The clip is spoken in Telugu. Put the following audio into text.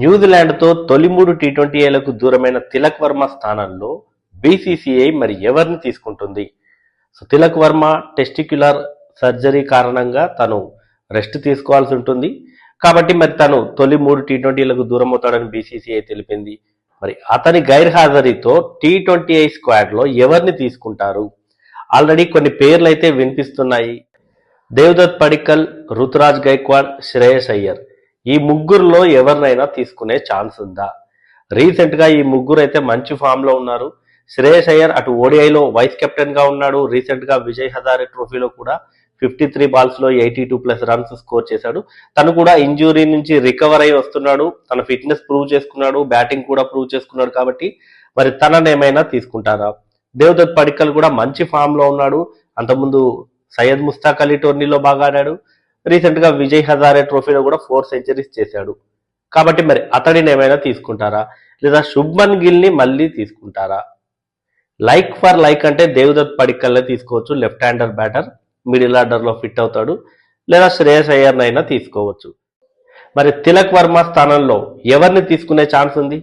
న్యూజిలాండ్తో తొలి 3 టీ20లకు దూరమైన తిలక్ వర్మ స్థానంలో బీసీసీఐ మరి ఎవరిని తీసుకుంటుంది? So Tilak Varma testicular surgery కారణంగా తను రెస్ట్ తీసుకోవాల్సి ఉంటుంది. కాబట్టి మరి తను తొలి 3 టీ20లకు దూరం అవుతాడని బీసీసీఐ తెలిపింది. మరి అతని గైర్హాజరీతో టీ20ఐ స్క్వాడ్లో ఎవరిని తీసుకుంటారు? ఆల్రెడీ కొన్ని పేర్లు అయితే వినిపిస్తున్నాయి. దేవదత్ పడిక్కల్, రుతురాజ్ గైక్వాడ్, శ్రేయస్ అయ్యర్. ఈ ముగ్గురులో ఎవరినైనా తీసుకునే ఛాన్స్ ఉందా? రీసెంట్ గా ఈ ముగ్గురు అయితే మంచి ఫామ్ లో ఉన్నారు. శ్రేయస్ అయ్యర్ అటు ఓడిఐలో వైస్ కెప్టెన్ గా ఉన్నాడు. రీసెంట్ గా విజయ్ హజారే ట్రోఫీలో కూడా 53 బాల్స్ లో 82+ రన్స్ స్కోర్ చేశాడు. తను కూడా ఇంజురీ నుంచి రికవర్ అయి వస్తున్నాడు. తన ఫిట్నెస్ ప్రూవ్ చేసుకున్నాడు, బ్యాటింగ్ కూడా ప్రూవ్ చేసుకున్నాడు. కాబట్టి మరి తనని ఏమైనా తీసుకుంటారా? దేవదత్ పడిక్కల్ కూడా మంచి ఫామ్ లో ఉన్నాడు. అంతకుముందు సయ్యద్ ముస్తాక్ అలీ టోర్నీలో బాగా ఆడాడు. రీసెంట్ గా విజయ్ హజారే ట్రోఫీలో కూడా 4 సెంచరీస్ చేశాడు. కాబట్టి మరి అతడిని ఏమైనా తీసుకుంటారా, లేదా శుభ్మన్ గిల్ ని మళ్ళీ తీసుకుంటారా? లైక్ ఫర్ లైక్ అంటే దేవదత్ పడిక్కల్ని తీసుకోవచ్చు. Left hander batter, middle order లో ఫిట్ అవుతాడు. లేదా శ్రేయస్ అయ్యర్ నైనా తీసుకోవచ్చు. మరి తిలక్ వర్మ స్థానంలో ఎవరిని తీసుకునే ఛాన్స్ ఉంది?